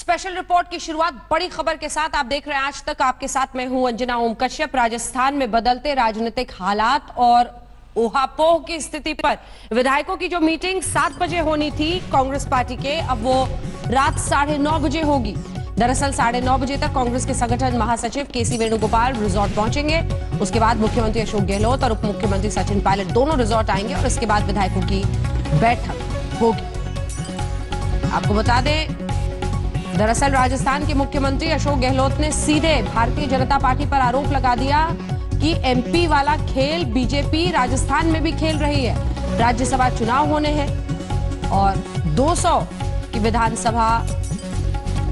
Special report की शुरुआत बड़ी खबर के साथ। आप देख रहे हैं आज तक, आपके साथ मैं हूं अंजना ओम कश्यप। राजस्थान में बदलते राजनीतिक हालात और ऊहापोह की स्थिति पर विधायकों की जो मीटिंग 7 बजे होनी थी कांग्रेस पार्टी के, अब वो रात 9:30 बजे होगी। दरअसल 9:30 बजे तक कांग्रेस के संगठन महासचिव केसी वेणुगोपाल रिजॉर्ट पहुंचेंगे। उसके बाद मुख्यमंत्री अशोक गहलोत और उप मुख्यमंत्री सचिन पायलट दोनों रिजॉर्ट आएंगे और इसके बाद विधायकों की बैठक होगी। आपको बता दें, दरअसल राजस्थान के मुख्यमंत्री अशोक गहलोत ने सीधे भारतीय जनता पार्टी पर आरोप लगा दिया कि एमपी वाला खेल बीजेपी राजस्थान में भी खेल रही है। राज्यसभा चुनाव होने हैं और 200 की विधानसभा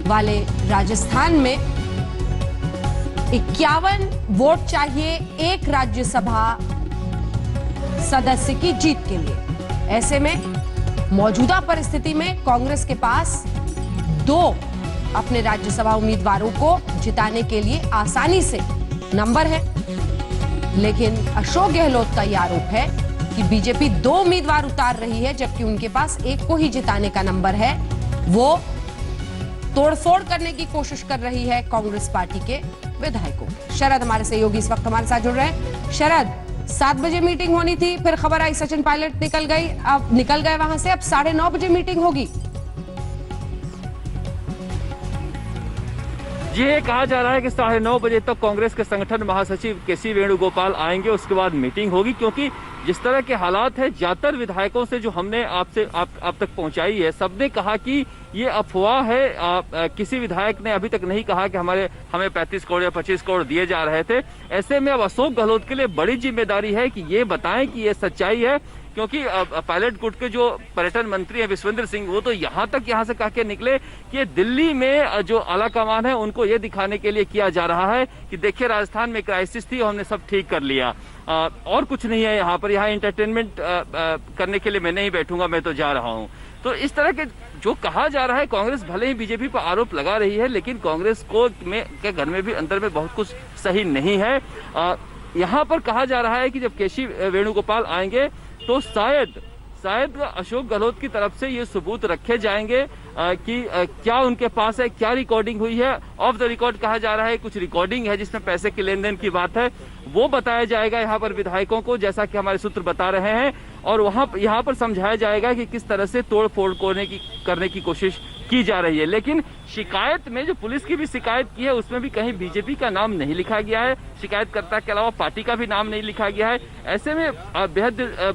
वाले राजस्थान में 51 वोट चाहिए एक राज्यसभा सदस्य की जीत के लिए। ऐसे में मौजूदा परिस्थिति में कांग्रेस के पास 2 अपने राज्यसभा उम्मीदवारों को जिताने के लिए आसानी से नंबर है, लेकिन अशोक गहलोत का यह आरोप है कि बीजेपी 2 उम्मीदवार उतार रही है जबकि उनके पास एक को ही जिताने का नंबर है। वो तोड़फोड़ करने की कोशिश कर रही है कांग्रेस पार्टी के विधायकों। शरद हमारे सहयोगी इस वक्त हमारे साथ जुड़ रहे हैं। शरद, 7 बजे मीटिंग होनी थी, फिर खबर आई सचिन पायलट निकल गए वहां से, अब 9:30 बजे मीटिंग होगी। ये कहा जा रहा है कि 9:30 बजे तक कांग्रेस के संगठन महासचिव केसी वेणुगोपाल आएंगे, उसके बाद मीटिंग होगी। क्योंकि जिस तरह के हालात है, ज्यादातर विधायकों से जो हमने आप तक पहुंचाई है, सबने कहा कि ये अफवाह है। किसी विधायक ने अभी तक नहीं कहा कि हमें 35 करोड़ या 25 करोड़ दिए जा रहे थे। ऐसे में अब अशोक गहलोत के लिए बड़ी जिम्मेदारी है कि ये बताएं कि ये सच्चाई है। क्योंकि पायलट गुट के जो पर्यटन मंत्री हैं विश्वेंद्र सिंह, वो तो यहाँ से कह के निकले कि दिल्ली में जो आला कमान है उनको ये दिखाने के लिए किया जा रहा है कि देखिए राजस्थान में क्राइसिस थी और हमने सब ठीक कर लिया, और कुछ नहीं है यहाँ पर, यहाँ एंटरटेनमेंट करने के लिए मैं नहीं बैठूंगा, मैं तो जा रहा हूँ। तो इस तरह के जो कहा जा रहा है, कांग्रेस भले ही बीजेपी पर आरोप लगा रही है, लेकिन कांग्रेस के घर में भी अंदर में बहुत कुछ सही नहीं है। यहाँ पर कहा जा रहा है कि जब केसी वेणुगोपाल आएंगे तो शायद अशोक गहलोत की तरफ से ये सबूत रखे जाएंगे कि क्या उनके पास है, क्या रिकॉर्डिंग हुई है। ऑफ द रिकॉर्ड कहा जा रहा है कुछ रिकॉर्डिंग है जिसमें पैसे के लेन देन की बात है, वो बताया जाएगा यहाँ पर विधायकों को, जैसा कि हमारे सूत्र बता रहे हैं। और यहाँ पर समझाया जाएगा कि किस तरह से तोड़ फोड़ करने की कोशिश की जा रही है। लेकिन शिकायत में जो पुलिस की भी शिकायत की है, उसमें भी कहीं बीजेपी का नाम नहीं लिखा गया है, शिकायतकर्ता के अलावा पार्टी का भी नाम नहीं लिखा गया है। ऐसे में बेहद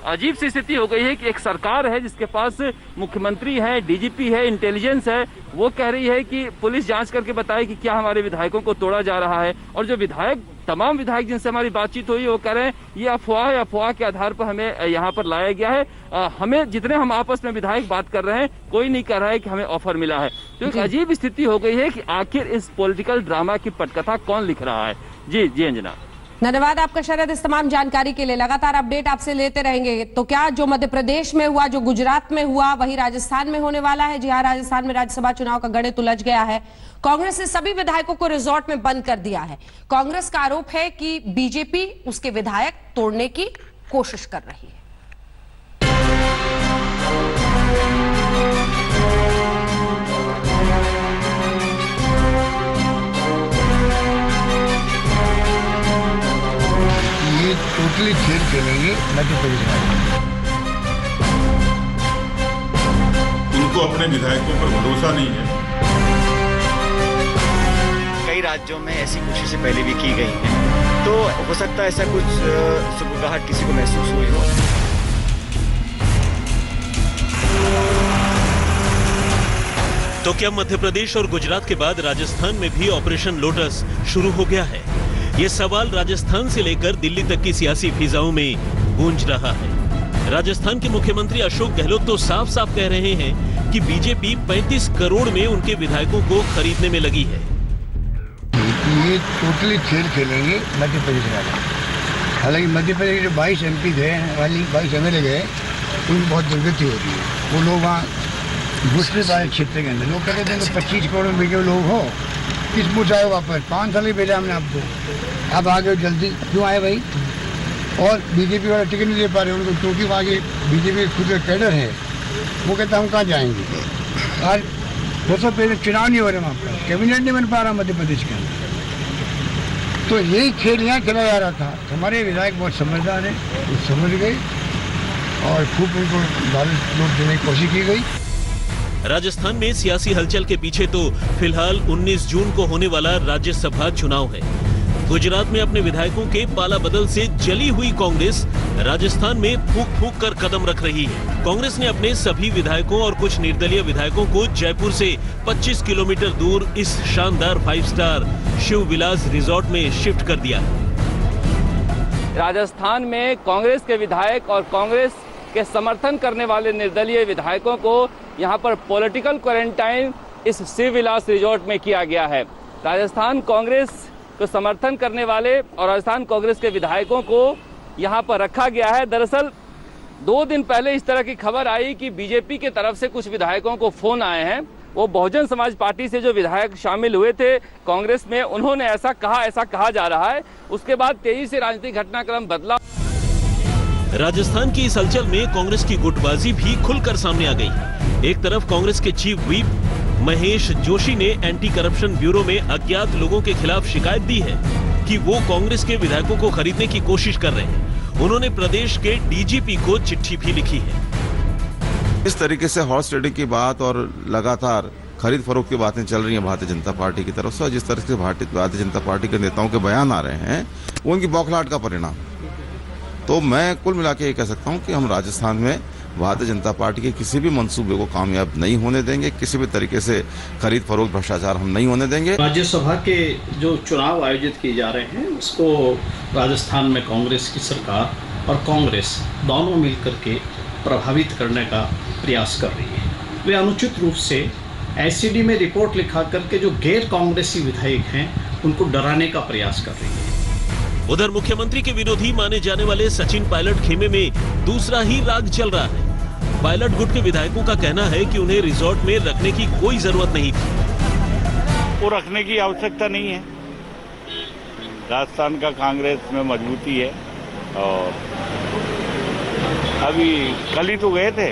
अजीब सी स्थिति हो गई है कि एक सरकार है जिसके पास मुख्यमंत्री है, डीजीपी है, इंटेलिजेंस है, वो कह रही है कि पुलिस जांच करके बताए कि क्या हमारे विधायकों को तोड़ा जा रहा है। और जो तमाम विधायक जिनसे हमारी बातचीत हुई, वो कह रहे हैं ये अफवाह है, अफवाह के आधार पर हमें यहाँ पर लाया गया है। हमें जितने हम आपस में विधायक बात कर रहे हैं, कोई नहीं कह रहा है कि हमें ऑफर मिला है। तो एक अजीब स्थिति हो गई है कि आखिर इस पॉलिटिकल ड्रामा की पटकथा कौन लिख रहा है। जी अंजना, धन्यवाद आपका शरद इस तमाम जानकारी के लिए। लगातार अपडेट आपसे लेते रहेंगे। तो क्या जो मध्य प्रदेश में हुआ, जो गुजरात में हुआ, वही राजस्थान में होने वाला है? जी हाँ, राजस्थान में राज्यसभा चुनाव का गणित उलझ गया है। कांग्रेस ने सभी विधायकों को रिजॉर्ट में बंद कर दिया है। कांग्रेस का आरोप है कि बीजेपी उसके विधायक तोड़ने की कोशिश कर रही है। टोटली खेल खेलेंगे मध्य प्रदेश में। उनको अपने विधायकों पर भरोसा नहीं है। कई राज्यों में ऐसी कोशिशें पहले भी की गई हैं, तो हो सकता है ऐसा कुछ सुगबुगाहट किसी को महसूस हुई हो। तो क्या मध्य प्रदेश और गुजरात के बाद राजस्थान में भी ऑपरेशन लोटस शुरू हो गया है? ये सवाल राजस्थान से लेकर दिल्ली तक की सियासी फिजाओं में गूंज रहा है। राजस्थान के मुख्यमंत्री अशोक गहलोत तो साफ साफ कह रहे हैं कि बीजेपी 35 करोड़ में उनके विधायकों को खरीदने में लगी है। ये टोटली खेल खेलेंगे मध्य प्रदेश वाले। हालांकि मध्य प्रदेश के जो 22 MP गए, 22 MLA गए, उनकी बहुत दुर्गति हो रही है। वो लोग वहाँ घुसने पाए क्षेत्र के अंदर। लोग कहते थे 25 करोड़ में बेचे लोग हो, किस मुझे आए वापस? 5 साल ही भेजा हमने आपको, अब आ गए जल्दी क्यों आए भाई? और बीजेपी वाले टिकट नहीं दे पा रहे उनको, क्योंकि वहाँ के बीजेपी खुद का कैडर है, वो कहता हम कहाँ जाएंगे। आज वर्षों पहले चुनाव नहीं हो रहे वहाँ पर, कैबिनेट नहीं बन पा रहा मध्य प्रदेश के अंदर। तो यही खेल यहाँ खेला जा रहा था। हमारे विधायक बहुत समझदार हैं, वो समझ गए और खूब उनको गाली लोग देने की कोशिश की गई। राजस्थान में सियासी हलचल के पीछे तो फिलहाल 19 जून को होने वाला राज्यसभा चुनाव है। गुजरात में अपने विधायकों के पाला बदल से जली हुई कांग्रेस राजस्थान में फूंक फूंक कर कदम रख रही है। कांग्रेस ने अपने सभी विधायकों और कुछ निर्दलीय विधायकों को जयपुर से 25 किलोमीटर दूर इस शानदार 5 स्टार शिव विलास रिजॉर्ट में शिफ्ट कर दिया। राजस्थान में कांग्रेस के विधायक और कांग्रेस के समर्थन करने वाले निर्दलीय विधायकों को यहाँ पर पॉलिटिकल क्वारंटाइन इस शिव विलास रिजॉर्ट में किया गया है। राजस्थान कांग्रेस को समर्थन करने वाले और राजस्थान कांग्रेस के विधायकों को यहाँ पर रखा गया है। दरअसल 2 दिन पहले इस तरह की खबर आई कि बीजेपी के तरफ से कुछ विधायकों को फोन आए हैं। वो बहुजन समाज पार्टी से जो विधायक शामिल हुए थे कांग्रेस में, उन्होंने ऐसा कहा जा रहा है। उसके बाद तेजी से राजनीतिक घटनाक्रम बदला। राजस्थान की इस हलचल में कांग्रेस की गुटबाजी भी खुलकर सामने आ गई। एक तरफ कांग्रेस के चीफ व्हिप महेश जोशी ने एंटी करप्शन ब्यूरो में अज्ञात लोगों के खिलाफ शिकायत दी है कि वो कांग्रेस के विधायकों को खरीदने की कोशिश कर रहे हैं। उन्होंने प्रदेश के डीजीपी को चिट्ठी भी लिखी है। इस तरीके से हॉर्स ट्रेडिंग की बात और लगातार खरीद फरोख्त की बातें चल रही हैं भारतीय जनता पार्टी की तरफ से, और जिस तरह से भारतीय जनता पार्टी के नेताओं के बयान आ रहे हैं वो उनकी बौखलाहट का परिणाम। तो मैं कुल मिला के ये कह सकता हूं कि हम राजस्थान में भारतीय जनता पार्टी के किसी भी मंसूबे को कामयाब नहीं होने देंगे। किसी भी तरीके से खरीद फरोख्त भ्रष्टाचार हम नहीं होने देंगे। राज्यसभा के जो चुनाव आयोजित किए जा रहे हैं उसको राजस्थान में कांग्रेस की सरकार और कांग्रेस दोनों मिलकर के प्रभावित करने का प्रयास कर रही है। वे अनुचित रूप से एससीडी में रिपोर्ट लिखा करके जो गैर कांग्रेसी विधायक हैं उनको डराने का प्रयास कर रही है। उधर मुख्यमंत्री के विरोधी माने जाने वाले सचिन पायलट खेमे में दूसरा ही राग चल रहा है। पायलट गुट के विधायकों का कहना है कि उन्हें रिजॉर्ट में रखने की कोई जरूरत नहीं थी। वो रखने की आवश्यकता नहीं है। राजस्थान का कांग्रेस में मजबूती है और अभी कल ही तो गए थे,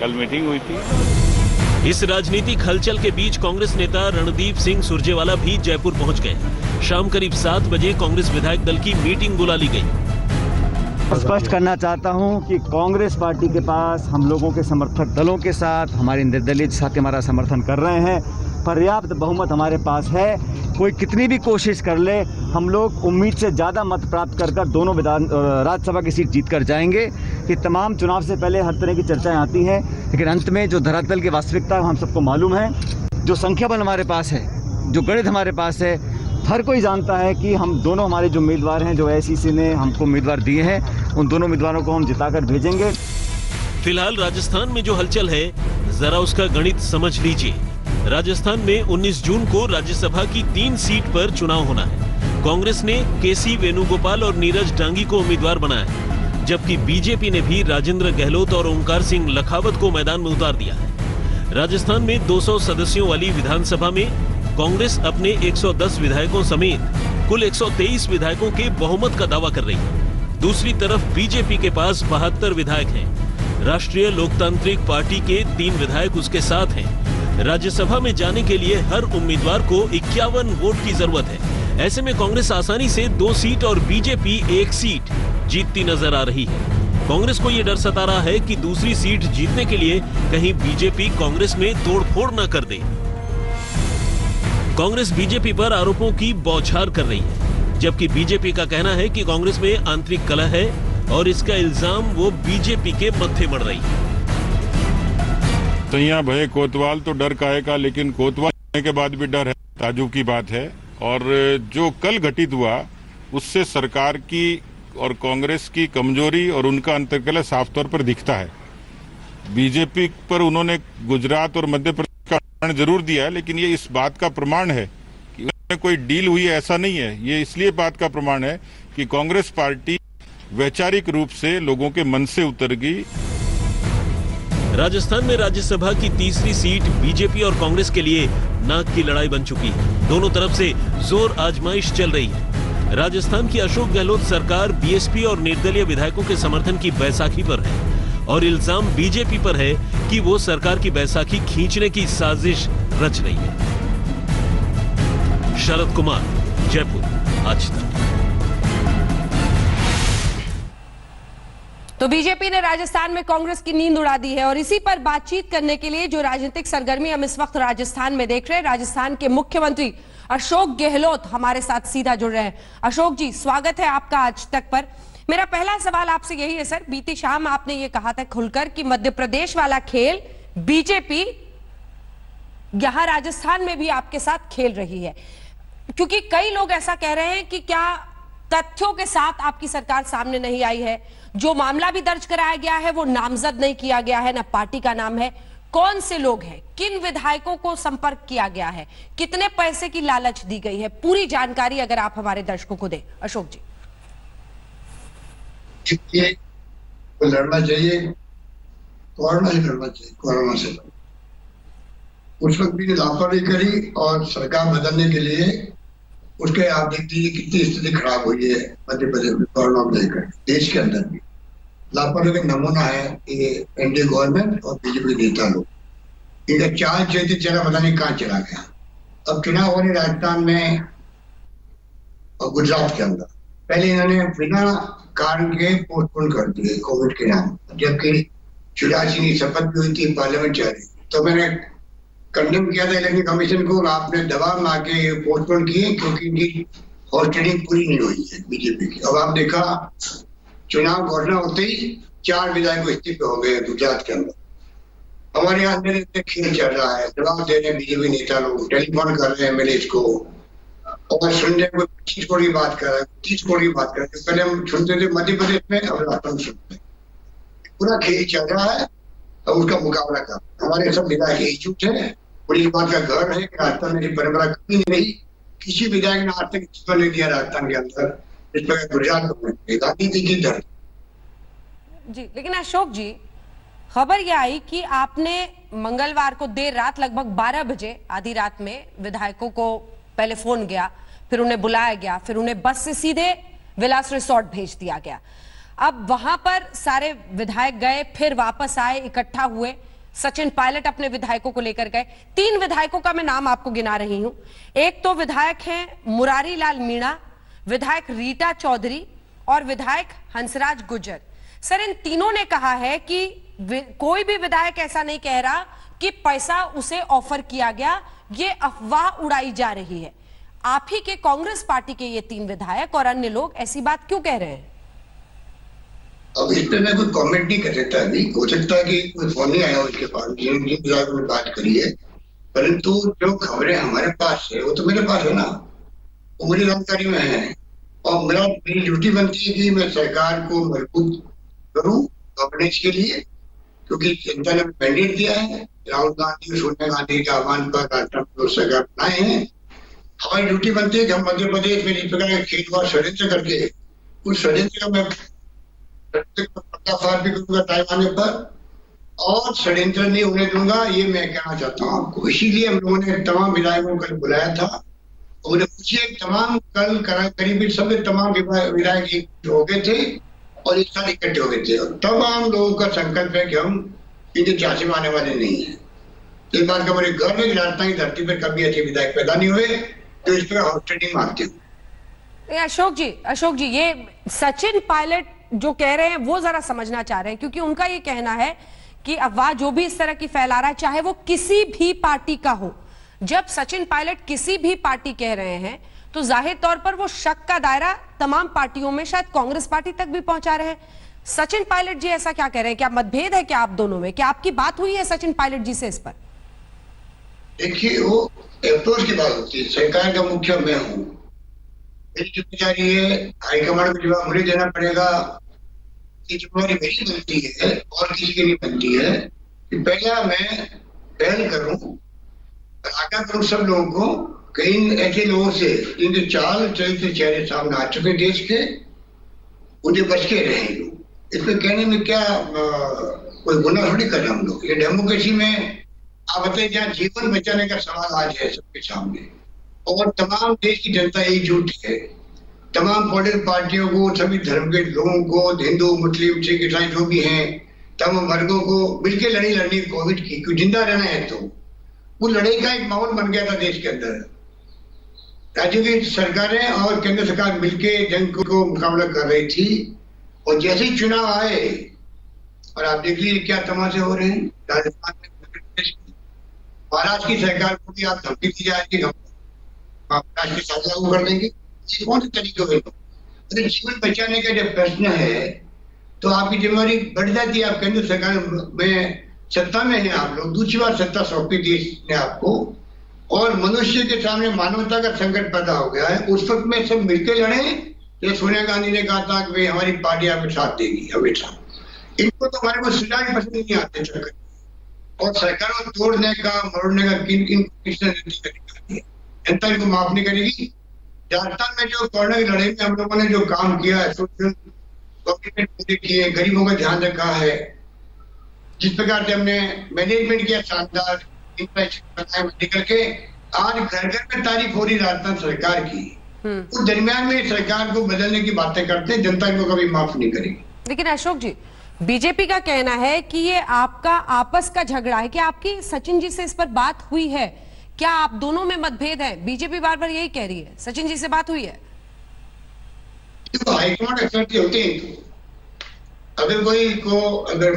कल मीटिंग हुई थी। इस राजनीतिक हलचल के बीच कांग्रेस नेता रणदीप सिंह सुरजेवाला भी जयपुर पहुंच गए। शाम करीब 7 बजे कांग्रेस विधायक दल की मीटिंग बुला ली गई। स्पष्ट करना चाहता हूं कि कांग्रेस पार्टी के पास हम लोगों के समर्थक दलों के साथ हमारे निर्दलीय साथी हमारा समर्थन कर रहे हैं। पर्याप्त बहुमत हमारे पास है। कोई कितनी भी कोशिश कर ले, हम लोग उम्मीद से ज़्यादा मत प्राप्त कर दोनों राज्यसभा की सीट जीत कर जाएंगे। ये तमाम चुनाव से पहले हर तरह की चर्चाएं आती हैं, लेकिन अंत में जो धरातल की वास्तविकता हम सबको मालूम है। जो संख्या बल हमारे पास है, जो गणित हमारे पास है, हर कोई जानता है कि हम दोनों हमारे जो उम्मीदवार हैं, जो एसीसी ने हमको उम्मीदवार दिए हैं, उन दोनों उम्मीदवारों को हम जिताकर भेजेंगे। फिलहाल राजस्थान में जो हलचल है, जरा उसका गणित समझ लीजिए। राजस्थान में 19 जून को राज्यसभा की 3 सीट पर चुनाव होना है। कांग्रेस ने केसी वेणुगोपाल और नीरज डांगी को उम्मीदवार बनाया है, जबकि बीजेपी ने भी राजेंद्र गहलोत और ओंकार सिंह लखावत को मैदान में उतार दिया है। राजस्थान में 200 सदस्यों वाली विधानसभा में कांग्रेस अपने 110 विधायकों समेत कुल 123 विधायकों के बहुमत का दावा कर रही है। दूसरी तरफ बीजेपी के पास 72 विधायक हैं। राष्ट्रीय लोकतांत्रिक पार्टी के 3 विधायक उसके साथ हैं। राज्यसभा में जाने के लिए हर उम्मीदवार को 51 वोट की जरूरत है। ऐसे में कांग्रेस आसानी से 2 सीट और बीजेपी 1 सीट जीतती नजर आ रही है। कांग्रेस को ये डर सता रहा है कि दूसरी सीट जीतने के लिए कहीं बीजेपी कांग्रेस में तोड़फोड़ न कर दे। कांग्रेस बीजेपी पर आरोपों की बौछार कर रही है, जबकि बीजेपी का कहना है कि कांग्रेस में आंतरिक कलह है और इसका इल्जाम वो बीजेपी के मत्थे मढ़ रही है। तो यहाँ भय कोतवाल तो डर काहे का, लेकिन कोतवाल होने के बाद भी डर है, ताजुब की बात है। और जो कल घटित हुआ उससे सरकार की और कांग्रेस की कमजोरी और उनका अंतर्कलह साफ तौर पर दिखता है। बीजेपी पर उन्होंने गुजरात और मध्य प्रदेश का प्रमाण जरूर दिया है, लेकिन ये इस बात का प्रमाण है कि उन्होंने कोई डील हुई है ऐसा नहीं है। ये इसलिए बात का प्रमाण है कि कांग्रेस पार्टी वैचारिक रूप से लोगों के मन से उतर गई। राजस्थान में राज्यसभा की तीसरी सीट बीजेपी और कांग्रेस के लिए नाक की लड़ाई बन चुकी है। दोनों तरफ से जोर आजमाइश चल रही है। राजस्थान की अशोक गहलोत सरकार बीएसपी और निर्दलीय विधायकों के समर्थन की बैसाखी पर है। और इल्जाम बीजेपी पर है कि वो सरकार की बैसाखी खींचने की साजिश रच रही है। शरद कुमार, जयपुर, आज तक। तो बीजेपी ने राजस्थान में कांग्रेस की नींद उड़ा दी है और इसी पर बातचीत करने के लिए जो राजनीतिक सरगर्मी हम इस वक्त राजस्थान में देख रहे हैं, राजस्थान के मुख्यमंत्री अशोक गहलोत हमारे साथ सीधा जुड़ रहे हैं। अशोक जी, स्वागत है आपका आज तक पर। मेरा पहला सवाल आपसे यही है सर, बीती शाम आपने ये कहा था खुलकर कि मध्य प्रदेश वाला खेल बीजेपी यहां राजस्थान में भी आपके साथ खेल रही है, क्योंकि कई लोग ऐसा कह रहे हैं कि क्या तथ्यों के साथ आपकी सरकार सामने नहीं आई है? जो मामला भी दर्ज कराया गया है वो नामजद नहीं किया गया है, ना पार्टी का नाम है। कौन से लोग हैं, किन विधायकों को संपर्क किया गया है, कितने पैसे की लालच दी गई है, पूरी जानकारी अगर आप हमारे दर्शकों को दें। अशोक जी। लड़ना चाहिए, कोरोना से लड़ना चाहिए, कोरोना से। उस वक्त भी लापरवाही करी और सरकार बदलने के लिए उसके आप देखिए कितनी स्थिति खराब हुई है मध्य प्रदेश में कोरोना को लेकर। देश के अंदर भी लापरवाही का नमूना है ये एनडीए गवर्नमेंट और बीजेपी नेता लोग। इनका चाल चलते चला पता नहीं कहाँ चला गया। अब चुनाव हो रहे राजस्थान में और गुजरात के अंदर। पहले इन्होंने बिना कारण के पोस्टपोन कर दिए कोविड के नाम, जबकि शिवराज सिंह की शपथ भी हुई थी, पार्लियामेंट चल रही। तो मैंने कंडेम किया था इलेक्शन कमीशन को, आपने दबाव में आके पोस्टपोन किए क्योंकि इनकी हॉस्टिंग पूरी नहीं हुई है बीजेपी की। अब आप देखा चुनाव घोषणा होते ही 4 विधायक इस्तीफे हो गए गुजरात के अंदर। हमारे यहाँ अंदर खेल चल रहा है, दबाव दे रहे हैं बीजेपी नेता लोग, टेलीफोन कर रहे हैं एमएलए को और सुन रहे कोई 25 करोड़ की बात कर रहा है, 30 करोड़ की बात कर रहे हैं। पहले हम सुनते थे मध्य प्रदेश में, अब राजस्थान सुनते हैं। पूरा खेल चल रहा है और उसका मुकाबला कर हमारे सब विधायक एकजुट है। पूरी बात का गर्व है कि राजस्थान में परंपरा कभी नहीं रही, किसी विधायक ने आज तक इस्तीफा नहीं दिया राजस्थान के अंदर, इस पर गुजरात में गांधी जी की दर जी। लेकिन अशोक जी, खबर यह आई कि आपने मंगलवार को देर रात लगभग 12 बजे आधी रात में विधायकों को पहले फोन गया, फिर उन्हें बुलाया गया, फिर उन्हें बस से सीधे विलास रिसोर्ट भेज दिया गया। अब वहां पर सारे विधायक गए, फिर वापस आए, इकट्ठा हुए। सचिन पायलट अपने विधायकों को लेकर गए। 3 विधायकों का मैं नाम आपको गिना रही हूं। एक तो विधायक हैं मुरारी लाल मीणा, विधायक रीटा चौधरी और विधायक हंसराज गुर्जर। सर, इन तीनों ने कहा है कि कोई भी विधायक ऐसा नहीं कह रहा कि पैसा उसे ऑफर किया गया, ये अफवाह उड़ाई जा रही है। आप ही के कांग्रेस पार्टी के ये 3 विधायक और अन्य लोग ऐसी बात क्यों कह रहे हैं? अब इस पे मैं कोई कमेंट नहीं कर सकता। अभी हो सकता है कि कोई फोन नहीं आया उसके पास, जिन विधायकों ने बात करी है, परंतु जो खबरें हमारे पास है वो तो मेरे पास है ना, वो मेरी जानकारी में है। और मेरी ड्यूटी बनती है कि मैं सरकार को मजबूत करूं गवर्नेंस के लिए, क्योंकि जनता ने मैंडेट दिया है। राहुल गांधी, सोनिया गांधी के आह्वान पर राजस्थान सरकार बनाए हैं। हमारी ड्यूटी बनती है कि हम मध्य प्रदेश में जिस प्रकार के खेतवार षड्यंत्र करके उस षड्यंत्र का मैं पर्दाफाश भी करूंगा टाइम आने पर, और षड्यंत्र नहीं होने दूंगा, ये मैं कहना चाहता हूँ आपको। इसीलिए हम लोगों ने तमाम विधायकों को कल बुलाया था और उन्हें पूछिए, तमाम कल करीब सब तमाम विधायक हो गए थे और एक साथ इकट्ठे हो गए थे। तमाम लोगों का संकल्प है कि हम इनके चाचे में आने वाले नहीं है। इस बात का बड़े गर्व है कि राजस्थान की धरती पर कभी ऐसे विधायक पैदा नहीं हुए तो इस पर हॉस्टिंग मारते हुए। अशोक जी, ये सचिन पायलट जो कह रहे हैं वो जरा समझना चाह रहे हैं, क्योंकि उनका ये कहना है कि अफवाह जो भी इस तरह की फैला रहा है, चाहे वो किसी भी पार्टी का हो, जब सचिन पायलट किसी भी पार्टी कह रहे हैं तो जाहिर तौर पर वो शक का दायरा तमाम पार्टियों में, शायद कांग्रेस पार्टी तक भी पहुंचा रहे हैं। सचिन पायलट जी ऐसा क्या कह रहे हैं? क्या मतभेद है क्या आप दोनों में? क्या आपकी बात हुई है सचिन पायलट जी से इस पर? देखिए, वो अप्रोच की बात होती है। सरकार का मुखिया मैं हूँ, मेरी जिम्मेदारी है, हाईकमांड को जवाब मुझे देना पड़ेगा। ये जिम्मेदारी मेरी बनती है और किसी की नहीं बनती है कि पहला मैं पहल करूं, आगाह करूं सब लोगों को, कई ऐसे लोगों से जिनके चाल चलते चेहरे सामने आ चुके देश के, उन्हें बच के रहें लोग। इसमें कहने में क्या कोई गुनाह थोड़ी कर रहे हम लोग। ये डेमोक्रेसी में आप बताइए, जहाँ जीवन बचाने का सवाल आज है सबके सामने और तमाम देश की जनता एकजुट है, तमाम पॉलिटिकल पार्टियों को, सभी धर्म के लोगों को, हिंदू, मुस्लिम, सिख, ईसाई जो भी हैं, तमाम वर्गों को मिलकर लड़ाई लड़नी कोविड की, क्यों जिंदा रहना है। तो वो लड़ाई का एक माहौल बन गया था देश के अंदर। राज्यों की सरकारें और केंद्र सरकार मिलकर जंग को मुकाबला कर रही थी, और जैसे ही चुनाव आए, और आप देख लीजिए क्या तमाशे हो रहे हैं राजस्थान में, महाराष्ट्र की सरकार को भी आप धमकी दी जाएगी, हम राष्ट्रीय शासन लागू कर देंगे। ये कौन से तरीके हुए? अरे जीवन बचाने का जब प्रश्न है तो आपकी जिम्मेदारी बढ़ जाती है। आप केंद्र सरकार में सत्ता में है, आप लोग दूसरी बार सत्ता सौंपी देश ने आपको, और मनुष्य के सामने मानवता का संकट पैदा हो गया है। उस वक्त में सब मिलकर लड़े। तो सोनिया गांधी ने कहा था कि हमारी पार्टी आपके साथ देगी हमेशा। इनको तो हमारे को सुझाव पसंद नहीं आते चक्कर, और सरकारों तोड़ने का मरोड़ने का जनता इनको माफ नहीं करेगी। राजस्थान में जो कोरोना की लड़ाई में हम लोगों ने जो काम किया है, सोशल पूरे किए, गरीबों का ध्यान रखा है, जिस प्रकार से हमने मैनेजमेंट किया शानदार, निकल के आज घर घर में तारीफ हो रही राजस्थान सरकार की। उस दरमियान में सरकार को बदलने की बातें करते हैं, जनता इनको कभी माफ नहीं करेगी। लेकिन अशोक जी, बीजेपी का कहना है कि ये आपका आपस का झगड़ा है। क्या आपकी सचिन जी से इस पर बात हुई है? क्या आप दोनों में मतभेद है? बीजेपी बार बार यही कह रही है। सचिन जी से बात हुई है? तो हाईकमांड एक्सपर्ट होते हैं, अगर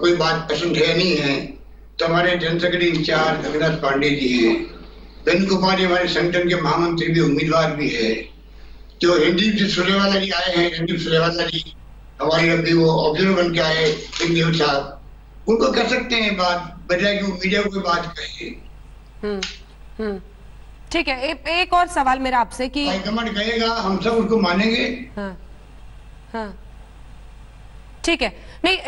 कोई बात पसंद है नहीं है तो हमारे general secretary in charge Avinash Pandey ji हैं, वेणुगोपाल जी हमारे संगठन के महामंत्री भी, उम्मीदवार भी है, जो रणदीप सुरजेवाला जी आए हैं, रणदीप सुरजेवाला जी हमारे अभी वो ऑब्जर्वर बन के आए, सिंह साहब, उनको कह सकते हैं बात, बजाय कि वो मीडिया को बात कहे। ठीक है, एक और सवाल मेरा आपसे कि हाईकमांड कहेगा हम सब उसको मानेंगे। हाँ, ठीक है। नहीं,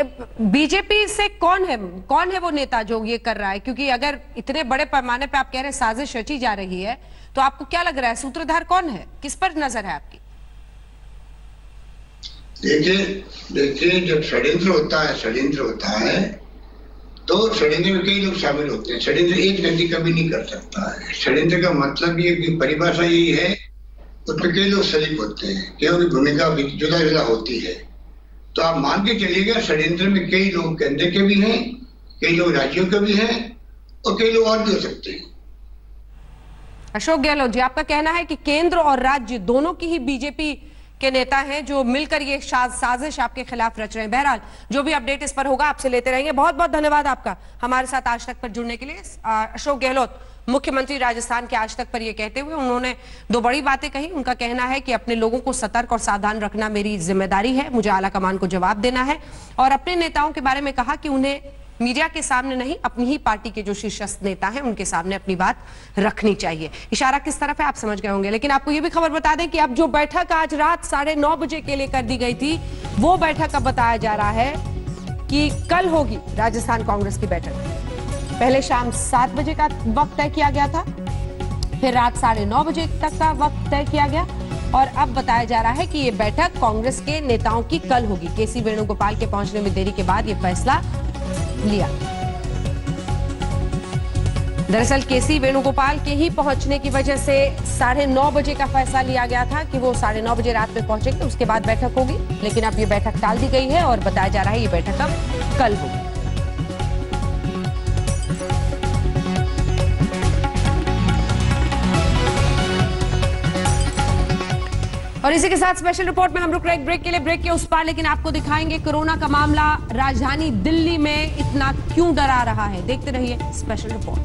बीजेपी से कौन है वो नेता जो ये कर रहा है? क्योंकि अगर इतने बड़े पैमाने पे आप कह रहे हैं साजिश रची जा रही है, तो आपको क्या लग रहा है सूत्रधार कौन है? किस पर नजर है आपकी? देखिए जब षड्यंत्र होता है तो षड्यंत्र में कई लोग शामिल होते हैं। षड्यंत्र एक व्यक्ति कभी नहीं कर सकता है। षड्यंत्र का मतलब ये की परिभाषा यही है, उसमें कई लोग शरीक होते हैं, कई की भूमिका जुदा जुदा होती है। तो आप मान के चलिएगा षड्यंत्र में कई लोग केंद्र के भी हैं, कई लोग राज्यों के भी हैं, और कई लोग और भी हो सकते हैं। अशोक गहलोत जी, आपका कहना है कि केंद्र और राज्य दोनों की ही बीजेपी के नेता हैं जो मिलकर ये साजिश आपके खिलाफ रच रहे हैं। बहरहाल जो भी अपडेट इस पर होगा आपसे लेते रहेंगे। बहुत बहुत धन्यवाद आपका हमारे साथ आज तक पर जुड़ने के लिए। अशोक गहलोत, मुख्यमंत्री राजस्थान के आज तक पर ये कहते हुए उन्होंने दो बड़ी बातें कही। उनका कहना है कि अपने लोगों को सतर्क और सावधान रखना मेरी जिम्मेदारी है, मुझे आला कमान को जवाब देना है, और अपने नेताओं के बारे में कहा कि उन्हें मीडिया के सामने नहीं, अपनी ही पार्टी के जो शीर्षस्थ नेता हैं उनके सामने अपनी बात रखनी चाहिए। इशारा किस तरफ है आप समझ गए होंगे। लेकिन आपको यह भी खबर बता दें कि अब जो बैठक आज रात 9:30 बजे के लिए कर दी गई थी, वो बैठक अब बताया जा रहा है कि कल होगी राजस्थान कांग्रेस की बैठक। पहले शाम 7 बजे का वक्त तय किया गया था, फिर रात 9:30 बजे तक का वक्त तय किया गया, और अब बताया जा रहा है कि ये बैठक कांग्रेस के नेताओं की कल होगी। केसी वेणुगोपाल के पहुंचने में देरी के बाद यह फैसला लिया। दरअसल केसी वेणुगोपाल के ही पहुंचने की वजह से 9:30 बजे का फैसला लिया गया था कि वो 9:30 बजे रात में पहुंचेंगे, उसके बाद बैठक होगी। लेकिन अब ये बैठक टाल दी गई है और बताया जा रहा है ये बैठक अब कल होगी। और इसी के साथ स्पेशल रिपोर्ट में हम रुक रहे हैं ब्रेक के लिए, ब्रेक के उस पार, लेकिन आपको दिखाएंगे कोरोना का मामला राजधानी दिल्ली में इतना क्यों डरा रहा है। देखते रहिए स्पेशल रिपोर्ट।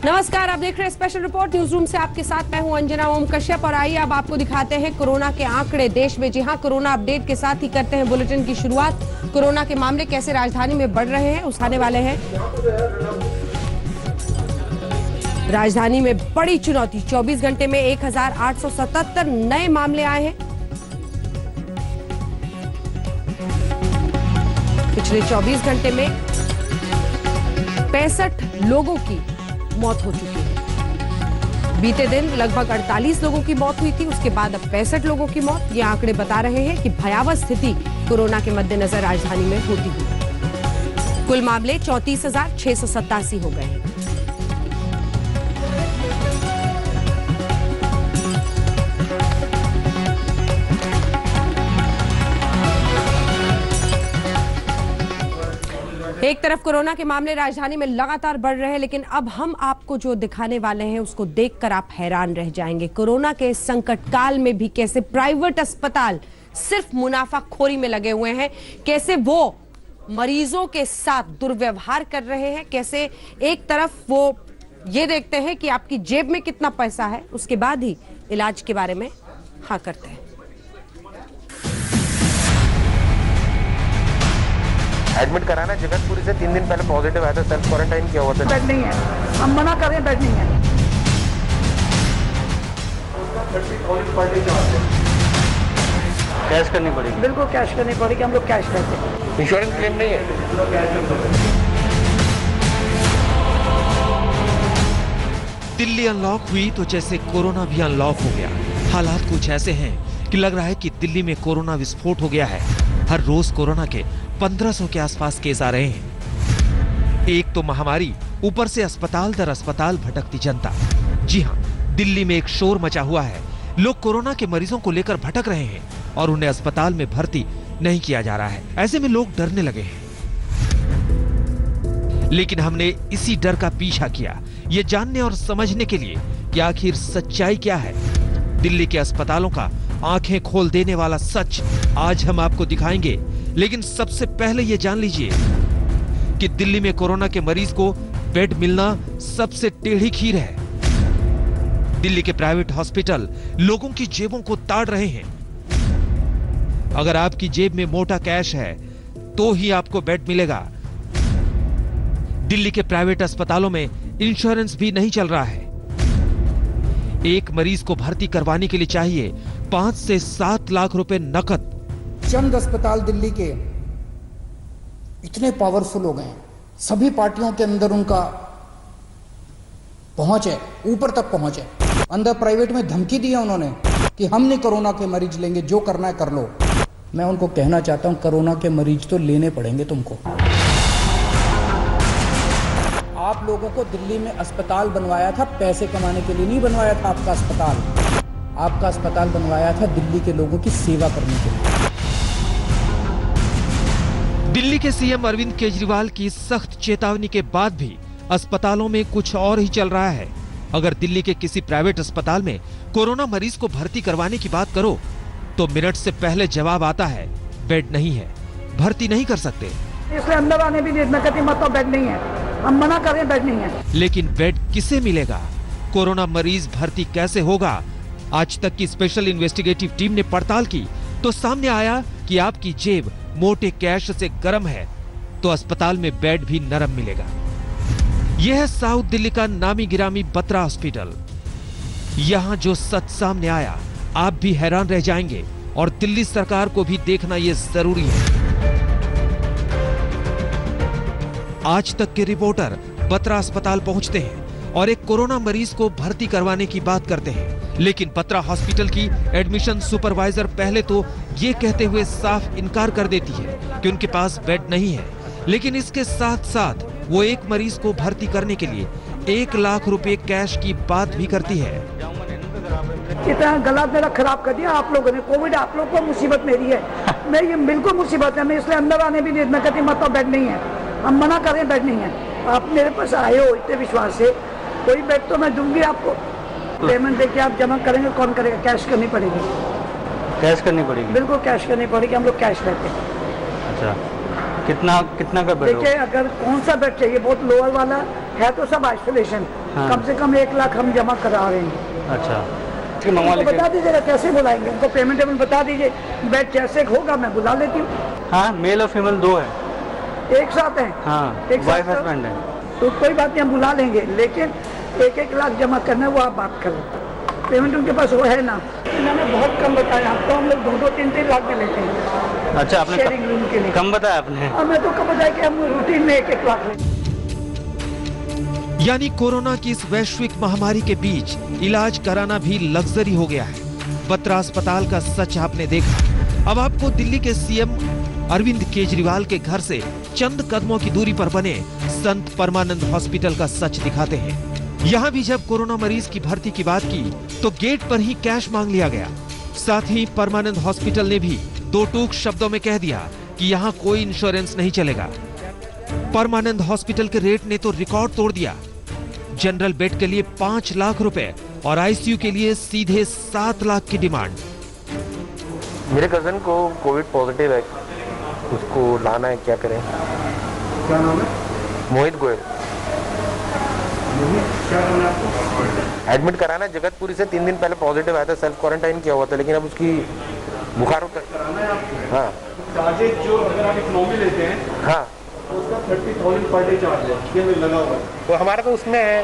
नमस्कार, आप देख रहे हैं स्पेशल रिपोर्ट न्यूज रूम से। आपके साथ मैं हूं अंजना ओम कश्यप, और आइए अब आपको दिखाते हैं कोरोना के आंकड़े देश में। जी हां, कोरोना अपडेट के साथ ही करते हैं बुलेटिन की शुरुआत। कोरोना के मामले कैसे राजधानी में बढ़ रहे हैं उस आने वाले हैं। राजधानी में बड़ी चुनौती, 24 घंटे में 1877 नए मामले आए हैं। पिछले 24 घंटे में 65 लोगों की मौत हो चुकी है। बीते दिन लगभग 48 लोगों की मौत हुई थी, उसके बाद अब 65 लोगों की मौत। ये आंकड़े बता रहे हैं कि भयावह स्थिति कोरोना के मद्देनजर राजधानी में होती हुई। कुल मामले 34,687 हो गए हैं। एक तरफ कोरोना के मामले राजधानी में लगातार बढ़ रहे हैं, लेकिन अब हम आपको जो दिखाने वाले हैं उसको देखकर आप हैरान रह जाएंगे। कोरोना के संकट काल में भी कैसे प्राइवेट अस्पताल सिर्फ मुनाफाखोरी में लगे हुए हैं, कैसे वो मरीजों के साथ दुर्व्यवहार कर रहे हैं, कैसे एक तरफ वो ये देखते हैं कि आपकी जेब में कितना पैसा है, उसके बाद ही इलाज के बारे में हाँ करते हैं। एडमिट कराना जगतपुरी से 3 दिन पहले पॉजिटिव आया था, सेल्फ क्वारंटाइन किया हुआ था। बेड नहीं है, हम मना करें, बेड नहीं है। कैश करनी पड़ेगी, बिल्कुल कैश करनी पड़ेगी, हम लोग कैश करते हैं। इंश्योरेंस क्लेम नहीं है। दिल्ली अनलॉक हुई तो जैसे कोरोना भी अनलॉक हो गया। हालात कुछ ऐसे हैं कि लग रहा है कि दिल्ली में कोरोना विस्फोट हो गया है। हर रोज कोरोना के 1500 के आसपास केस आ रहे हैं। एक तो महामारी, ऊपर से अस्पताल दर अस्पताल भटकती जनता। जी हां, दिल्ली में एक शोर मचा हुआ है। लोग कोरोना के मरीजों को लेकर भटक रहे हैं और उन्हें अस्पताल में भर्ती नहीं किया जा रहा है। ऐसे में लोग डरने लगे हैं। लेकिन हमने इसी डर का पीछा किया, ये जानने और समझने के लिए कि आखिर सच्चाई क्या है। दिल्ली के अस्पतालों का आंखें खोल देने वाला सच आज हम आपको दिखाएंगे। लेकिन सबसे पहले ये जान लीजिए कि दिल्ली में कोरोना के मरीज को बेड मिलना सबसे टेढ़ी खीर है। दिल्ली के प्राइवेट हॉस्पिटल लोगों की जेबों को ताड़ रहे हैं। अगर आपकी जेब में मोटा कैश है तो ही आपको बेड मिलेगा। दिल्ली के प्राइवेट अस्पतालों में इंश्योरेंस भी नहीं चल रहा है। एक मरीज को भर्ती करवाने के लिए चाहिए 5 से 7 लाख रुपए नकद। चंद अस्पताल दिल्ली के इतने पावरफुल हो गए, सभी पार्टियों के अंदर उनका पहुंच है, ऊपर तक पहुंच है। अंदर प्राइवेट में धमकी दी है उन्होंने कि हम नहीं कोरोना के मरीज लेंगे, जो करना है कर लो। मैं उनको कहना चाहता हूं, कोरोना के मरीज तो लेने पड़ेंगे तुमको। आप लोगों को दिल्ली में अस्पताल बनवाया था पैसे कमाने के लिए नहीं बनवाया था। आपका अस्पताल बनवाया था दिल्ली के लोगों की सेवा करने के लिए। दिल्ली के सीएम अरविंद केजरीवाल की सख्त चेतावनी के बाद भी अस्पतालों में कुछ और ही चल रहा है। अगर दिल्ली के किसी प्राइवेट अस्पताल में कोरोना मरीज को भर्ती करवाने की बात करो तो मिनट से पहले जवाब आता है बेड नहीं है, भर्ती नहीं कर सकते। इसलिए अंदर आने भी नहीं कहती, मतलब बेड नहीं है, हम मना करें, बेड नहीं है। लेकिन बेड किसे मिलेगा? कोरोना मरीज भर्ती कैसे होगा? आज तक की स्पेशल इन्वेस्टिगेटिव टीम ने पड़ताल की तो सामने आया कि आपकी जेब मोटे कैश से गर्म है तो अस्पताल में बेड भी नरम मिलेगा। यह है साउथ दिल्ली का नामी गिरामी बत्रा हॉस्पिटल। यहां जो सच सामने आया आप भी हैरान रह जाएंगे और दिल्ली सरकार को भी देखना यह जरूरी है। आज तक के रिपोर्टर बत्रा अस्पताल पहुंचते हैं और एक कोरोना मरीज को भर्ती करवाने की बात करते हैं, लेकिन बत्रा हॉस्पिटल की एडमिशन सुपरवाइजर पहले तो ये कहते हुए साफ इनकार कर देती है कि उनके पास बेड नहीं है। लेकिन इसके साथ साथ वो एक मरीज को भर्ती करने के लिए 1 लाख रुपए कैश की बात भी करती है। इतना गला मेरा खराब कर दिया आप लोगों ने। कोविड आप लोगों को मुसीबत मेरी है, मैं ये बिल्कुल मुसीबत है। मैं इसलिए अंदर आने भी नहीं कहती, मतलब बेड नहीं है, हम मना करें, बेड नहीं है। आप मेरे पास आए हो इतने विश्वास से, कोई बेड तो मैं दूंगी आपको। पेमेंट देके आप जमा करेंगे, कौन करेगा? कैश करनी पड़ेगी। कैश करनी पड़ेगी, बिल्कुल कैश करनी पड़ेगी, हम लोग कैश लेते हैं। अच्छा, कितना का बेड? देखिए, अगर कौन सा बेड चाहिए, बहुत लोअर वाला है तो सब आइसोलेशन। हाँ। कम से कम 1 लाख हम जमा करा रहे हैं। अच्छा, उनको बता दीजिएगा कैसे बुलाएंगे, उनको पेमेंट बता दीजिए। बेड जैसे होगा मैं बुला लेती हूँ। हाँ, मेल और फीमेल 2 है, एक साथ है। हाँ, एक वाइफ साथ हस्बैंड है। तो कोई बात नहीं, हम बुला लेंगे, लेकिन 1-1 लाख जमा करना है वो आप बात करो। पेमेंट उनके पास वो है ना। मैंने बहुत कम बताया आपको, हम लोग 2-2, 3-3 लाख में लेते हैं। अच्छा, आपने शेयरिंग रूम के लिए कम बताया आपने? और मैं तो कम बताया कि हम रूटीन में 1-1 लाख लेते हैं। यानी कोरोना की इस वैश्विक महामारी के बीच इलाज कराना भी लग्जरी हो गया है। बत्रा अस्पताल का सच आपने देखा। अब आपको दिल्ली के सीएम अरविंद केजरीवाल के घर से चंद कदमों की दूरी पर बने संत परमानंद हॉस्पिटल का सच दिखाते हैं। यहाँ भी जब कोरोना मरीज की भर्ती की बात की तो गेट पर ही कैश मांग लिया गया। साथ ही परमानंद हॉस्पिटल ने भी 2 टूक शब्दों में कह दिया कि यहाँ कोई इंश्योरेंस नहीं चलेगा। परमानंद हॉस्पिटल के रेट ने तो रिकॉर्ड तोड़ दिया। जनरल बेड के लिए 5 लाख रुपए और आईसीयू के लिए सीधे 7 लाख की डिमांड। मेरे कजन को कोविड पॉजिटिव है, उसको लाना है, क्या करें? क्या नाम है? मोहित गोयल। क्या करना है आपको? एडमिट कराना है जगतपुरी से। 3 दिन पहले पॉजिटिव आया था, सेल्फ क्वारंटाइन किया हुआ था, लेकिन अब उसकी बुखार उतर। हाँ चार्जेज जो अगर आप इकोनॉमी लेते हैं, हाँ, तो उसका 30,000 पर डे चार्ज है, ये में लगा हुआ है। तो हमारा तो उसमें है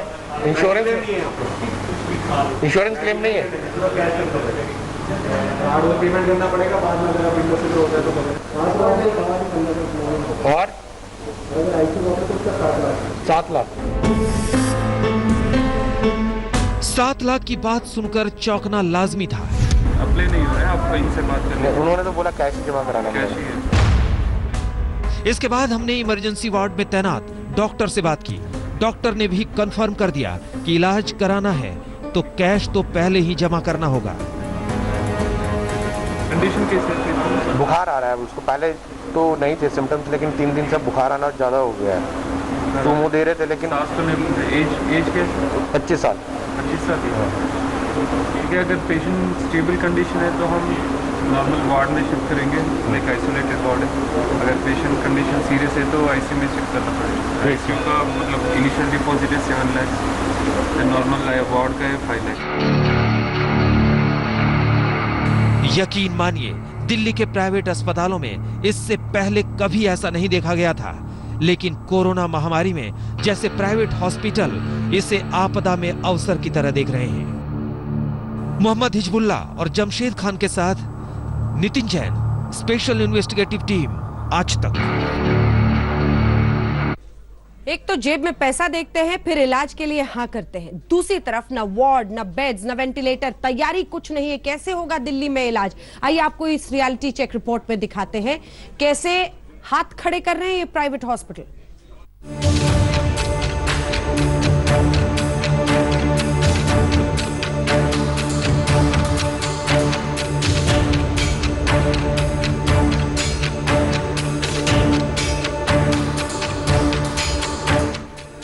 इंश्योरेंस क्लेम नहीं है। कार्ड में पेमेंट करना पड़ेगा, बाद में अगर आप विंडो से होता है तो और 7 लाख। 7 लाख की बात सुनकर चौंकना लाजमी था। अप्लाई नहीं हो रहा है, आप इनसे बात करने। उन्होंने तो बोला कैश जमा कराना है। कैश ही है। इसके बाद हमने इमरजेंसी वार्ड में तैनात डॉक्टर से बात की। डॉक्टर ने भी कंफर्म कर दिया कि इलाज कराना है तो कैश तो पहले ही जमा करना होगा। कंडीशन कैसे है? बुखार आ रहा है उसको, पहले तो नहीं थे सिम्टम्स, लेकिन 3 दिन से बुखार आना ज़्यादा हो गया है। तो वो दे रहे थे, लेकिन एज कैसे? 25 साल। 25 साल ठीक है। अगर पेशेंट स्टेबल कंडीशन है तो हम नॉर्मल वार्ड में शिफ्ट करेंगे, लाइक आइसोलेटेड वार्ड है। अगर पेशेंट कंडीशन सीरियस है तो आईसीयू में शिफ्ट करना पड़ेगा। आईसीयू का मतलब इनिशियल डिपॉजिट है 7 लाख, नॉर्मल वार्ड का है 5 लाख। यकीन मानिए, दिल्ली के प्राइवेट अस्पतालों में इससे पहले कभी ऐसा नहीं देखा गया था, लेकिन कोरोना महामारी में जैसे प्राइवेट हॉस्पिटल इसे आपदा में अवसर की तरह देख रहे हैं। मोहम्मद हिजबुल्ला और जमशेद खान के साथ Nitin Jain, special investigative team, आज तक। एक तो जेब में पैसा देखते हैं, फिर इलाज के लिए हाँ करते हैं। दूसरी तरफ न वार्ड, न बेड्स, न वेंटिलेटर, तैयारी कुछ नहीं है। कैसे होगा दिल्ली में इलाज? आइए आपको इस रियलिटी चेक रिपोर्ट में दिखाते हैं कैसे हाथ खड़े कर रहे हैं ये प्राइवेट हॉस्पिटल।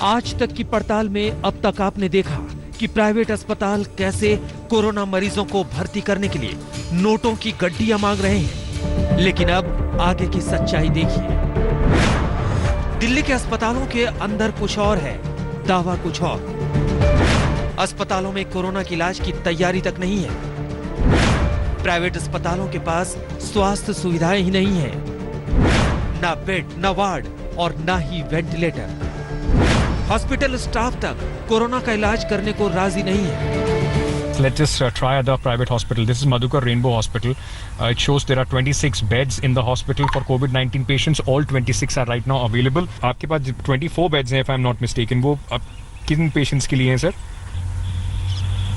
आज तक की पड़ताल में अब तक आपने देखा कि प्राइवेट अस्पताल कैसे कोरोना मरीजों को भर्ती करने के लिए नोटों की गड्डियां मांग रहे हैं। लेकिन अब आगे की सच्चाई देखिए। दिल्ली के अस्पतालों के अंदर कुछ और है, दावा कुछ और। अस्पतालों में कोरोना के इलाज की तैयारी तक नहीं है। प्राइवेट अस्पतालों के पास स्वास्थ्य सुविधाएं ही नहीं है, ना बेड, ना वार्ड और ना ही वेंटिलेटर। हॉस्पिटल स्टाफ तक कोरोना का इलाज करने को राजी नहीं है। Let us try other private hospital. This is Madhukar Rainbow Hospital. It shows there are 26 beds in the hospital for COVID-19 patients. All 26 are right now available. आपके पास 24 beds हैं, if I'm not mistaken. वो अब किन patients के लिए हैं sir?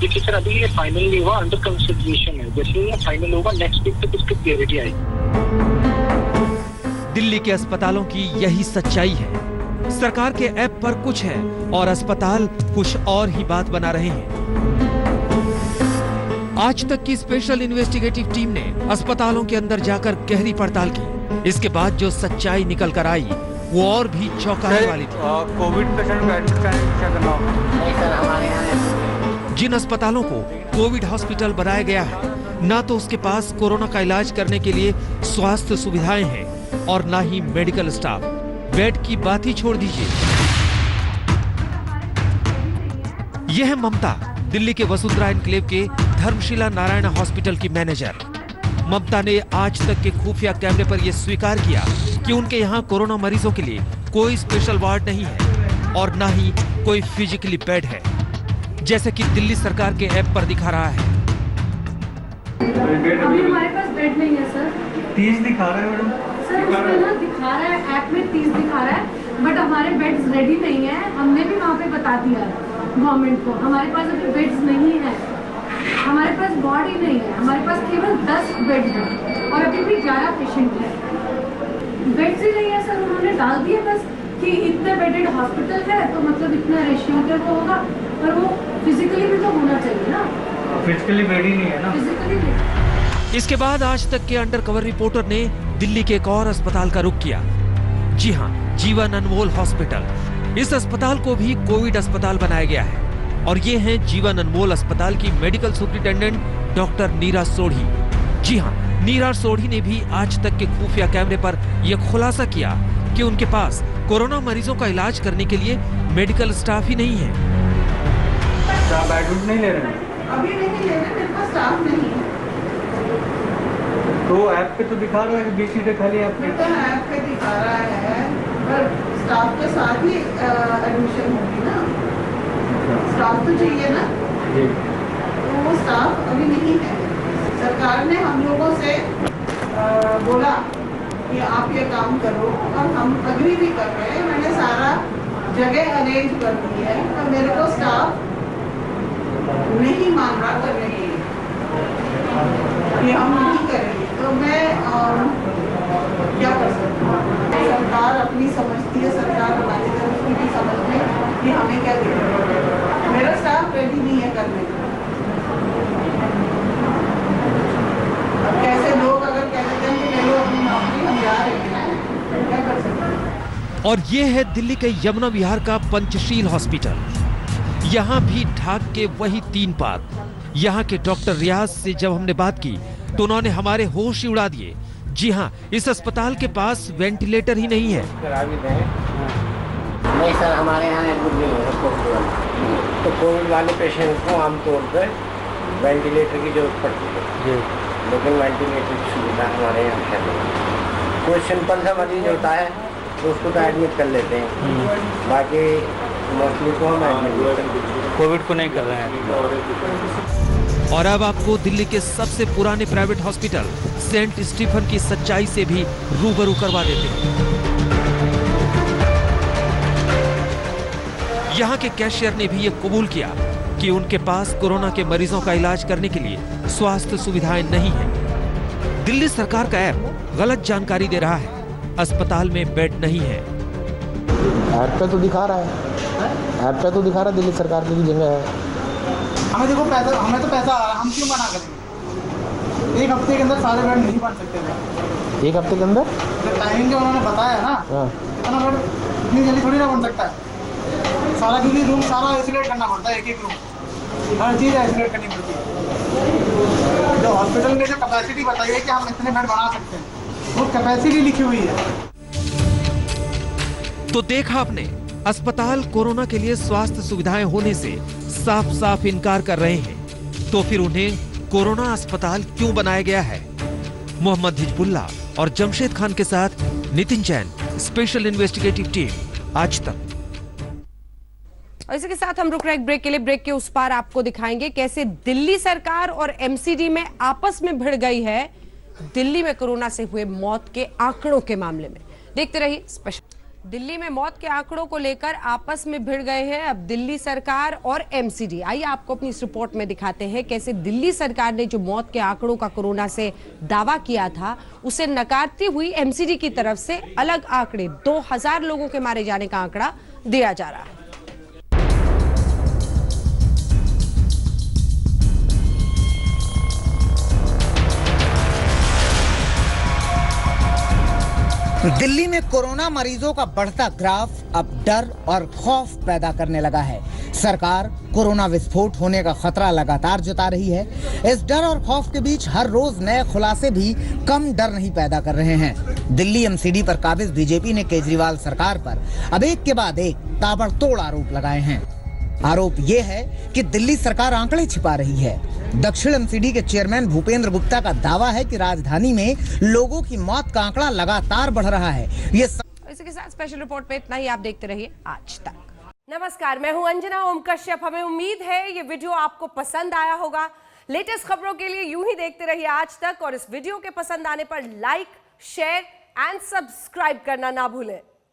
देखिए sir, अभी ये फाइनल नहीं हुआ, अंडर कंसिडरेशन है। जैसे ये फाइनल होगा नेक्स्ट वीक तक उसकी क्लियरिटी आएगी। दिल्ली के अस्पतालों की यही सच्चाई है। सरकार के ऐप पर कुछ है और अस्पताल कुछ और ही बात बना रहे हैं। आज तक की स्पेशल इन्वेस्टिगेटिव टीम ने अस्पतालों के अंदर जाकर गहरी पड़ताल की। इसके बाद जो सच्चाई निकल कर आई वो और भी चौंकाने वाली थी। कोविड पेशेंट को एडमिट कराने क्या करना होगा? जिन अस्पतालों को कोविड हॉस्पिटल बनाया गया है, ना तो उसके पास कोरोना का इलाज करने के लिए स्वास्थ्य सुविधाएं हैं और ना ही मेडिकल स्टाफ। बेड की बात ही छोड़ दीजिए। यह है ममता, दिल्ली के वसुंधरा एनक्लेव के धर्मशिला नारायण हॉस्पिटल की मैनेजर। ममता ने आज तक के खुफिया कैमरे पर यह स्वीकार किया कि उनके यहाँ कोरोना मरीजों के लिए कोई स्पेशल वार्ड नहीं है और ना ही कोई फिजिकली बेड है, जैसे कि दिल्ली सरकार के ऐप पर दिखा रहा है। अभी हमारे पास बेड नहीं है सर। 30 दिखा रहा है मैडम। सर उसमें ना दिखा रहा है, ऐप में 30 दिखा रहा है, बट हमारे बेड्स रेडी नहीं है। हमने भी वहाँ पे बता दिया गवर्नमेंट को, हमारे पास अभी बेड्स नहीं है, हमारे पास वार्ड ही नहीं है, हमारे पास केवल 10 बेड है और अभी भी 11 पेशेंट है। बेड्स ही नहीं है सर, उन्होंने डाल दिया बस कि इतने बेडेड हॉस्पिटल है तो मतलब इतना रेशियो पे वो होगा, पर वो फिजिकली भी तो होना चाहिए ना। फिजिकली बेड ही नहीं है ना। फिजिकली नहीं। इसके बाद आज तक के अंडरकवर रिपोर्टर ने दिल्ली के एक और अस्पताल का रुख किया, जी हां, जीवन अनमोल हॉस्पिटल। इस अस्पताल को भी कोविड अस्पताल बनाया गया है और ये हैं जीवन अनमोल अस्पताल की मेडिकल सुपरिटेंडेंट डॉक्टर नीरा सोढ़ी। जी हां, नीरा सोढ़ी ने भी आज तक के खुफिया कैमरे पर यह खुलासा किया कि उनके पास कोरोना मरीजों का इलाज करने के लिए मेडिकल स्टाफ ही नहीं है। आप एडमिट नहीं ले रहे हैं? अभी नहीं ले रहे, मेरे पास स्टाफ नहीं है। तो ऐप पे तो दिखा रहा है कि 20 सीटें खाली हैं। तो ऐप पे दिखा रहा है, पर स्टाफ के साथ ही एडमिशन होगी ना, स्टाफ तो चाहिए ना, तो वो स्टाफ अभी नहीं है। सरकार ने हम लोगों से बोला कि आप ये काम करो और हम अग्री भी कर रहे हैं। मैंने सारा जगह अरेंज कर दी है, पर मेरे को स्टाफ नहीं मान रहा करने के लिए कि हम नहीं करेंगे, तो मैं क्या कर सकती हूँ। सरकार अपनी समझती है, सरकार हमारी तरफ की भी समझ में कि हमें क्या देना। मेरा स्टाफ रेडी नहीं है करने को। अब कैसे लोग अगर कह देते हैं कि ले लो अपनी नौकरी, हम जा रहे हैं, तो क्या कर सकते हैं। और ये है दिल्ली के यमुना विहार का पंचशील हॉस्पिटल। यहाँ भी ढाक के वही 3 बात। यहाँ के डॉक्टर रियाज से जब हमने बात की तो उन्होंने हमारे होश ही उड़ा दिए। जी हाँ, इस अस्पताल के पास वेंटिलेटर ही नहीं है। नहीं सर, हमारे यहाँ एडमिट नहीं है कोविड वाले। तो कोविड वाले पेशेंट को आमतौर पर वेंटिलेटर की जरूरत पड़ती है, लेकिन वेंटिलेटर की सुविधा हमारे यहाँ है नहीं। कोई सिंपल सा मरीज होता है तो उसको तो एडमिट कर लेते हैं, बाकी मोस्टली को हम एडमिट कोविड को नहीं कर रहे हैं। और अब आपको दिल्ली के सबसे पुराने प्राइवेट हॉस्पिटल सेंट स्टीफन की सच्चाई से भी रूबरू करवा देते हैं। यहाँ के कैशियर ने भी ये कबूल किया कि उनके पास कोरोना के मरीजों का इलाज करने के लिए स्वास्थ्य सुविधाएं नहीं है। दिल्ली सरकार का ऐप गलत जानकारी दे रहा है, अस्पताल में बेड नहीं है। ऐप पे तो दिखा रहा है, ऐप पे तो दिखा रहा है दिल्ली सरकार की जगह है। हमें देखो पैसा, हमें तो पैसा आ रहा है, हम क्यों मना करेंगे। 1 हफ्ते के अंदर सारे बेड नहीं बन सकते थे। 1 हफ्ते के अंदर टाइमिंग जो उन्होंने बताया है ना, इतना बेड इतनी जल्दी थोड़ी ना बन सकता है सारा, क्योंकि रूम सारा आइसोलेट करना पड़ता है, एक रूम हर चीज़ आइसोलेट करनी पड़ती है। जो हॉस्पिटल ने जो कैपेसिटी बताई है कि हम इतने बेड बना सकते हैं, वो कैपेसिटी लिखी हुई है। तो देखा आपने, अस्पताल कोरोना के लिए स्वास्थ्य सुविधाएं होने से साफ साफ इनकार कर रहे हैं, तो फिर उन्हें कोरोना अस्पताल क्यों बनाया गया है। मोहम्मद हिजबुल्ला और जमशेद खान के साथ Nitin Jain, special investigative team, आज तक। और इसी के साथ हम रुक रहे हैं ब्रेक के लिए। ब्रेक के उस पार आपको दिखाएंगे कैसे दिल्ली सरकार और एमसीडी में आपस में भिड़ गई है दिल्ली में कोरोना से हुए मौत के आंकड़ों के मामले में। देखते रहिए स्पेशल। दिल्ली में मौत के आंकड़ों को लेकर आपस में भिड़ गए हैं अब दिल्ली सरकार और एमसीडी। आइए आपको अपनी इस रिपोर्ट में दिखाते हैं कैसे दिल्ली सरकार ने जो मौत के आंकड़ों का कोरोना से दावा किया था उसे नकारती हुई एमसीडी की तरफ से अलग आंकड़े 2000 लोगों के मारे जाने का आंकड़ा दिया जा रहा है। दिल्ली में कोरोना मरीजों का बढ़ता ग्राफ अब डर और खौफ पैदा करने लगा है। सरकार कोरोना विस्फोट होने का खतरा लगातार जता रही है। इस डर और खौफ के बीच हर रोज नए खुलासे भी कम डर नहीं पैदा कर रहे हैं। दिल्ली एमसीडी पर काबिज बीजेपी ने केजरीवाल सरकार पर अब एक के बाद एक ताबड़तोड़ आरोप लगाए हैं। आरोप ये है कि दिल्ली सरकार आंकड़े छिपा रही है। दक्षिण एमसीडी के चेयरमैन भूपेंद्र गुप्ता का दावा है कि राजधानी में लोगों की मौत का आंकड़ा लगातार बढ़ रहा है। इसी के साथ स्पेशल रिपोर्ट पे इतना ही। आप देखते रहिए आज तक। नमस्कार, मैं हूं अंजना ओम कश्यप। हमें उम्मीद है ये वीडियो आपको पसंद आया होगा। लेटेस्ट खबरों के लिए यूं ही देखते रहिए आज तक और इस वीडियो के पसंद आने पर लाइक, शेयर एंड सब्सक्राइब करना ना भूलें।